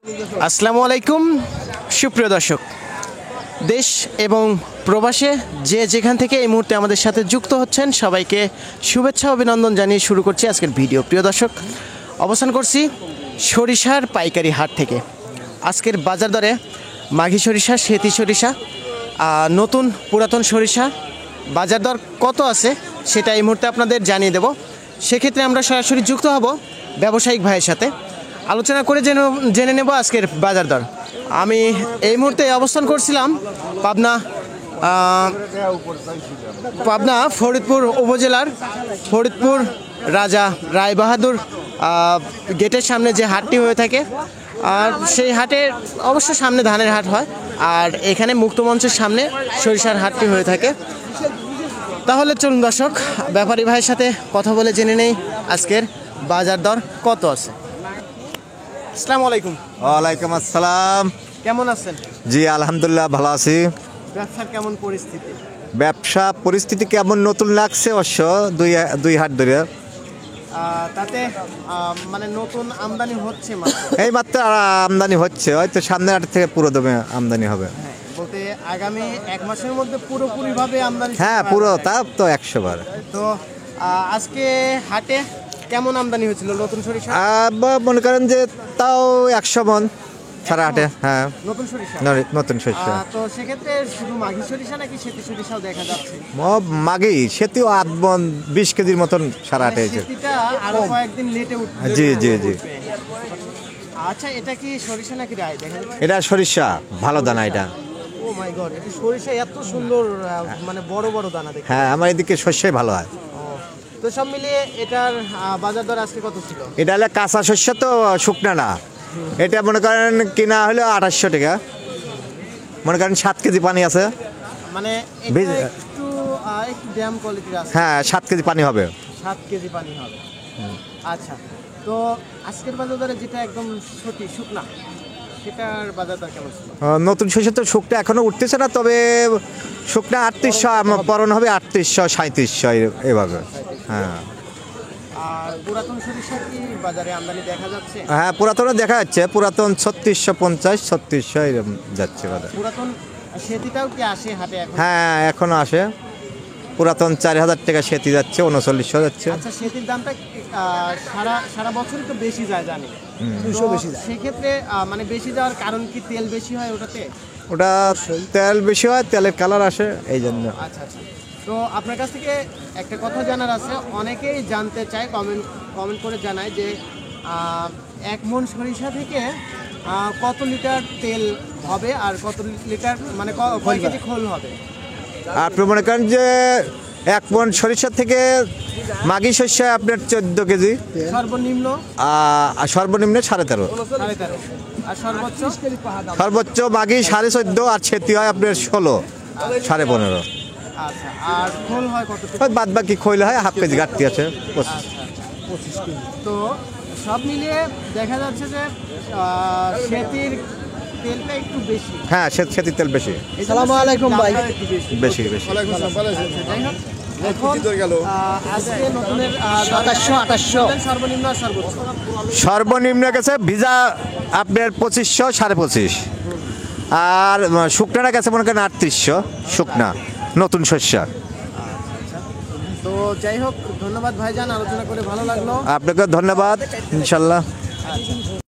আসসালামু আলাইকুম সুপ্রিয় দর্শক, দেশ এবং প্রবাসে যে যেখান থেকে এই মুহূর্তে আমাদের সাথে যুক্ত হচ্ছেন সবাইকে শুভেচ্ছা অভিনন্দন জানিয়ে শুরু করছি আজকের ভিডিও। প্রিয় দর্শক, অবস্থান করছি সরিষার পাইকারি হাট থেকে। আজকের বাজার দরে মাঘী সরিষা, সেতি সরিষা, নতুন পুরাতন সরিষা বাজার দর কত আছে সেটা এই মুহূর্তে আপনাদের জানিয়ে দেব। সেক্ষেত্রে আমরা সরাসরি যুক্ত হব ব্যবসায়িক ভাইয়ের সাথে, আলোচনা করে জেনে নেব আজকের বাজার দর। আমি এই মুহূর্তে অবস্থান করছিলাম পাবনা ফরিদপুর উপজেলার ফরিদপুর রাজা রায়বাহাদুর গেটের সামনে যে হাটটি হয়ে থাকে, আর সেই হাটের অবশ্য সামনে ধানের হাট হয়, আর এখানে মুক্তমঞ্চের সামনে সরিষার হাটটি হয়ে থাকে। তাহলে চলুন দর্শক, ব্যাপারী ভাইয়ের সাথে কথা বলে জেনে নেই আজকের বাজার দর কত আছে। আসসালামু আলাইকুম। ওয়ালাইকুম আসসালাম। কেমন আছেন? জি আলহামদুলিল্লাহ ভালো আছি। ব্যবসার কেমন পরিস্থিতি? ব্যবসা পরিস্থিতি কেমন নতুন লাগছে অবশ্য দুই হাট ধরে। তাতে মানে নতুন আমদানি হচ্ছে এই মাত্র আমদানি হচ্ছে, হয়তো সামনের হাট থেকে পুরো দমে আমদানি হবে। বলতে আগামী এক মাসের মধ্যে পুরোপুরিভাবে আমদানি? হ্যাঁ পুরো, তা তো 100 বার। তো আজকে হাটে কেমন আমদানি হয়েছিল নতুন সরিষা? মনে করেন যে তাও 100 মন সারা হাটে। হ্যাঁ নতুন সরিষা। নতুন সরিষা। তো সেক্ষেত্রে শুধু মাঘী সরিষা নাকি সেতি সরিষাও দেখা যাচ্ছে? মাগি সেটিও 8 মন 20 কেজির মতন সারা হাটে হয়েছে। সেতিটা আরো কয়েকদিন লেটে উঠবে। জি জি জি। আচ্ছা, এটা কি সরিষা নাকি রায় দেখা যাচ্ছে? এটা সরিষা, ভালো দানা এটা। ও মাই গড, এটা সরিষা এত সুন্দর, মানে বড় বড় দানা দেখে। হ্যাঁ আমার এদিকে শস্যই ভালো হয়। তো সব মিলিয়ে এটার বাজার দর আজকে কত ছিল? এটা হলে কাঁচা শস্য, তো শুকনা না। এটা মনে করেন কিনা হলো 2800 টাকা। মনে করেন 7 কেজি পানি আছে। মানে এটা একটু ড্যাম কোয়ালিটির আছে। হ্যাঁ 7 কেজি পানি হবে। 7 কেজি পানি হবে। আচ্ছা, তো আজকের বাজার দরে যেটা একদম সত্যি শুকনা, সেটার বাজার দর কেমন ছিল? নতুন শস্য তো শুকনা এখনো উঠতেছে না, তবে শুকনা 3800 পরন হবে, 3800 3700 এভাবে। হ্যাঁ আর পুরাতন সরিষা কি বাজারে আমদানি দেখা যাচ্ছে? হ্যাঁ পুরাতনও দেখা যাচ্ছে, পুরাতন 3650 3600 এরকম যাচ্ছে বাজার। পুরাতন সেতিটাও কি আসে হাটে এখন? হ্যাঁ এখনো আসে। পুরাতন 4000 টাকা সেতি যাচ্ছে, 3900 যাচ্ছে। আচ্ছা, সেতির দামটা সারা বছরই তো বেশি যায় জানি। 200 বেশি যায়। সেক্ষেত্রে মানে বেশি যাওয়ার কারণ কি তেল বেশি হয় ওটাতে? ওটা তেল বেশি হয়, তেলের কালার আসে এই জন্য। আচ্ছা আচ্ছা। তো আপনার কাছ থেকে একটা কথা জানার আছে, অনেকেই জানতে চায়, কমেন্ট করে জানায় যে 1 মণ সরিষা থেকে কত লিটার তেল হবে আর কত লিটার মানে কয় কেজি খোল হবে? আপনি মনে করেন যে 1 মণ সরিষা থেকে মাঘী শস্য আপনার 14 কেজি, সর্বনিম্ন আর সর্বনিম্ন 13.5। 13.5 আর সর্বোচ্চ মাঘী 14.5, আর সেতি হয় আপনার 16 15.5। আচ্ছা, আর খোল হয় কত? বাদ বাকি খৈল হয় হাফ কেজি ঘাটতি আছে। 25 কেজি। তো সব মিলিয়ে দেখা যাচ্ছে যে সেতির তেলটা একটু বেশি। হ্যাঁ সেতির তেল বেশি। আসসালামু আলাইকুম ভাই। বেশি বেশি। যাই হোক, এখন আজকে নতুনের 2700 সর্বনিম্ন আর সর্বোচ্চ? সর্বনিম্ন গেছে ভিজা আপনার 2500 25.5, আর শুকনাটা গেছে মনে করেন 3800 শুকনা নতুন শস্য। তো যাই হোক, ধন্যবাদ ভাইজান, আলোচনা করে ভালো লাগলো। আপনাকে ধন্যবাদ, ইনশাল্লাহ।